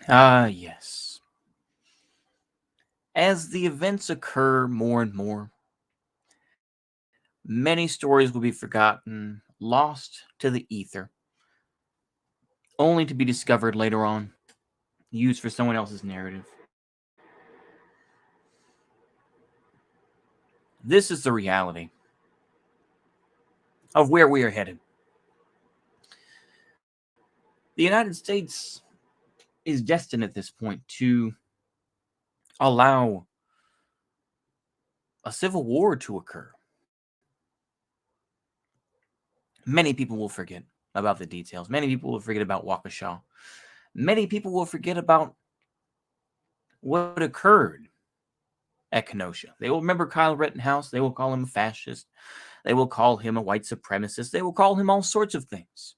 Yes. As the events occur more and more, many stories will be forgotten, lost to the ether, only to be discovered later on, used for someone else's narrative. This is the reality of where we are headed. The United States is destined at this point to allow a civil war to occur. Many people will forget about the details. Many people will forget about Waukesha. Many people will forget about what occurred at Kenosha. They will remember Kyle Rittenhouse. They will call him a fascist. They will call him a white supremacist. They will call him all sorts of things.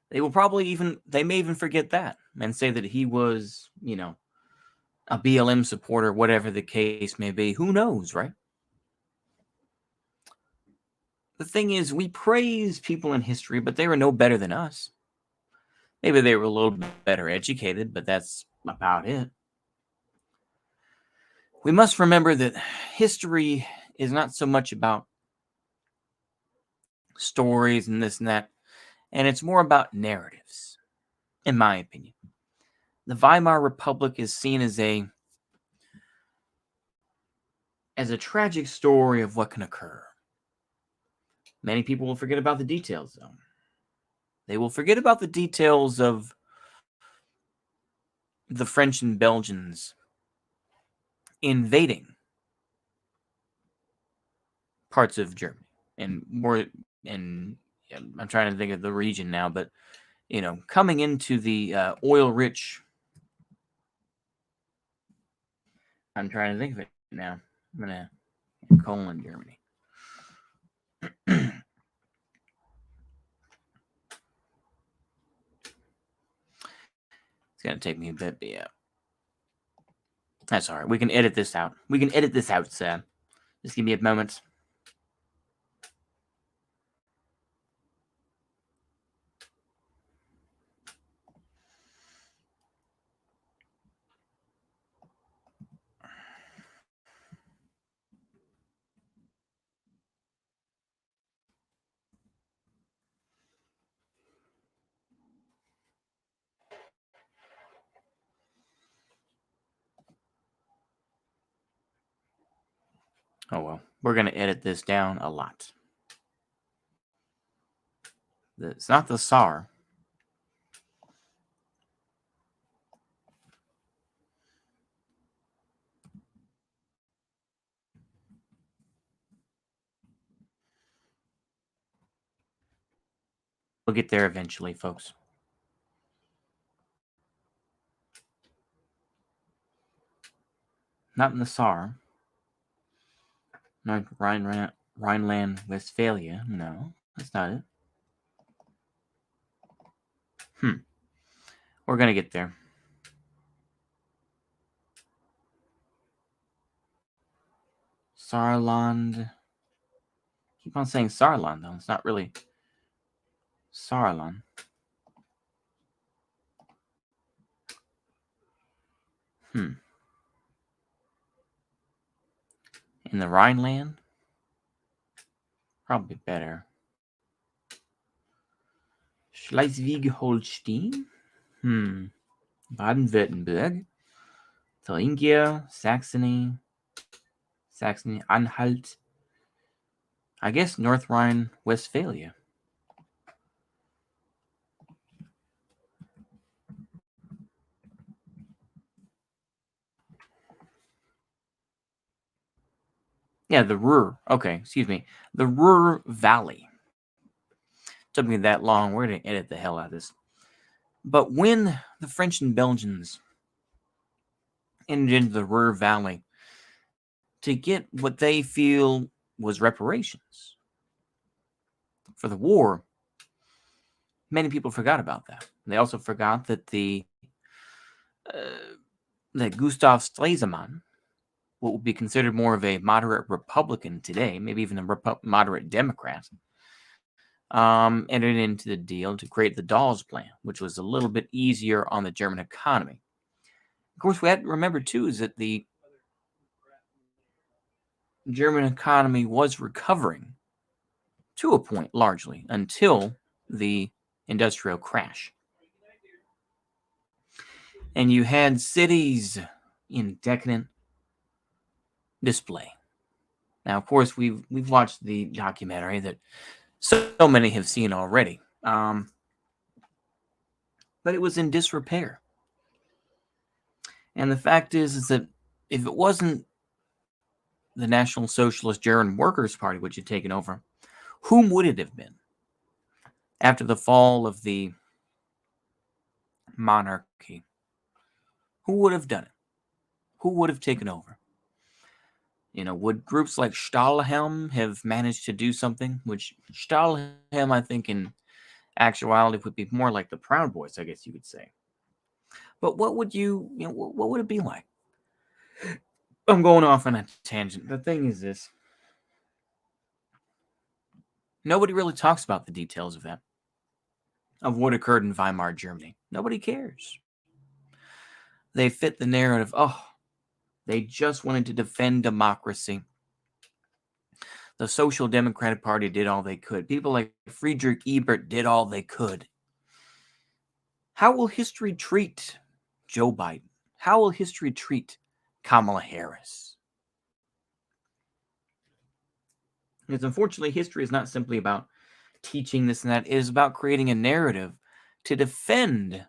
They may even forget that and say that he was, a BLM supporter, whatever the case may be. Who knows, right? The thing is, we praise people in history, but they were no better than us. Maybe they were a little bit better educated, but that's about it. We must remember that history is not so much about stories and this and that, and it's more about narratives, in my opinion. The Weimar Republic is seen as a tragic story of what can occur. Many people will forget about the details, though. They will forget about the details of the French and Belgians invading parts of Germany and more. And I'm trying to think of the region now, but coming into the oil-rich. I'm trying to think of it now. I'm gonna colon Germany. It's gonna take me a bit, but yeah. That's all right. We can edit this out. Sam. Just give me a moment. Oh well. We're gonna edit this down a lot. It's not the SAR. We'll get there eventually, folks. Not in the SAR. North Rhineland, Westphalia. No, that's not it. We're gonna get there. Saarland. Keep on saying Saarland though. It's not really Saarland. In the Rhineland? Probably better. Schleswig-Holstein? Baden-Württemberg? Thuringia? Saxony? Saxony-Anhalt? I guess North Rhine-Westphalia. Yeah, the Ruhr. Okay, excuse me. The Ruhr Valley. Took me that long. We're going to edit the hell out of this. But when the French and Belgians entered into the Ruhr Valley to get what they feel was reparations for the war, many people forgot about that. They also forgot that that Gustav Stresemann, what would be considered more of a moderate Republican today, maybe even a moderate Democrat, entered into the deal to create the Dolls Plan, which was a little bit easier on the German economy. Of course, we have to remember too is that the German economy was recovering to a point largely until the industrial crash. And you had cities in decadent display. Now, of course, we've watched the documentary that so many have seen already, but it was in disrepair. And the fact is that if it wasn't the National Socialist German Workers' Party which had taken over, whom would it have been after the fall of the monarchy? Who would have done it? Who would have taken over? Would groups like Stahlhelm have managed to do something? Which Stahlhelm, I think, in actuality, would be more like the Proud Boys, I guess you could say. But what would what would it be like? I'm going off on a tangent. The thing is this. Nobody really talks about the details of that, of what occurred in Weimar Germany. Nobody cares. They fit the narrative. Oh, they just wanted to defend democracy. The Social Democratic Party did all they could. People like Friedrich Ebert did all they could. How will history treat Joe Biden? How will history treat Kamala Harris? Because unfortunately, history is not simply about teaching this and that. It is about creating a narrative to defend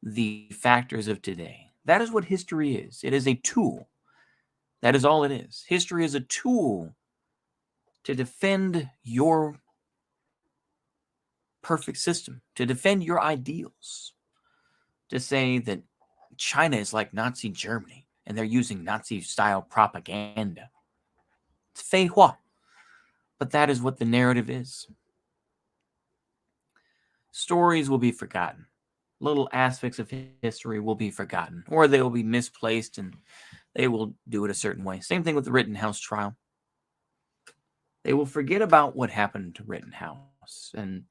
the factors of today. That is what history is. It is a tool. That is all it is. History is a tool to defend your perfect system, to defend your ideals, to say that China is like Nazi Germany and they're using Nazi-style propaganda. It's fei hua. But that is what the narrative is. Stories will be forgotten. Little aspects of history will be forgotten, or they will be misplaced and they will do it a certain way. Same thing with the Rittenhouse trial. They will forget about what happened to Rittenhouse, and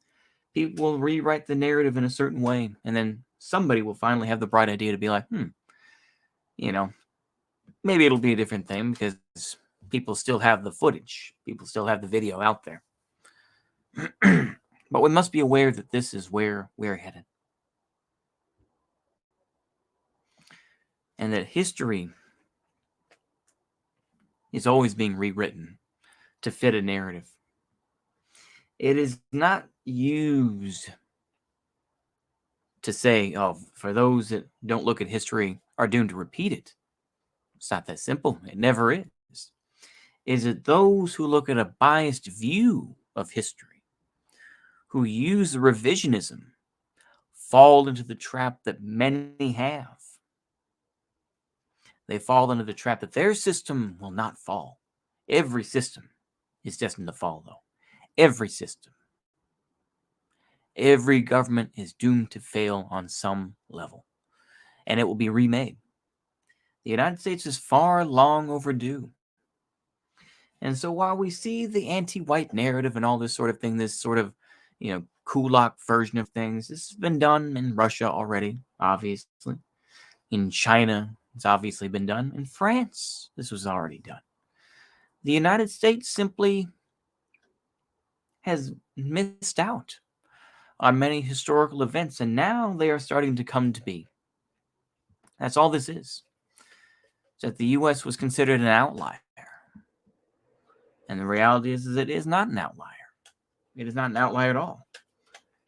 people will rewrite the narrative in a certain way, and then somebody will finally have the bright idea to be like, maybe it'll be a different thing because people still have the footage. People still have the video out there. But we must be aware that this is where we're headed. And that history is always being rewritten to fit a narrative. It is not used to say, oh, for those that don't look at history are doomed to repeat it. It's not that simple. It never is. Is it those who look at a biased view of history, who use the revisionism, fall into the trap that many have? They fall into the trap that their system will not fall. Every system is destined to fall, though. Every system. Every government is doomed to fail on some level, and it will be remade. The United States is far long overdue. And so while we see the anti-white narrative and all this sort of thing, this sort of, Kulak version of things, this has been done in Russia already, obviously. In China, it's obviously been done. In France, this was already done. The United States simply has missed out on many historical events, and now they are starting to come to be. That's all this is. That the U.S. was considered an outlier. And the reality is it is not an outlier. It is not an outlier at all.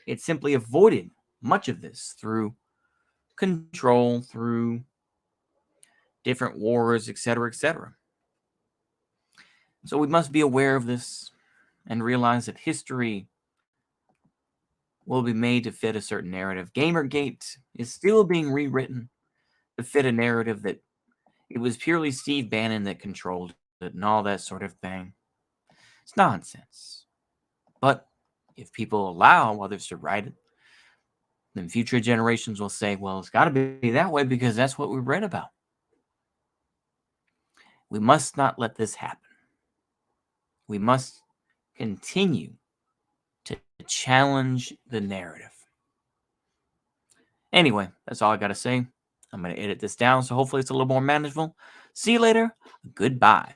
It simply avoided much of this through control, through different wars, etc., etc. So we must be aware of this and realize that history will be made to fit a certain narrative. Gamergate is still being rewritten to fit a narrative that it was purely Steve Bannon that controlled it and all that sort of thing. It's nonsense. But if people allow others to write it, then future generations will say, well, it's got to be that way because that's what we read about. We must not let this happen. We must continue to challenge the narrative. Anyway, that's all I got to say. I'm going to edit this down, so hopefully it's a little more manageable. See you later. Goodbye.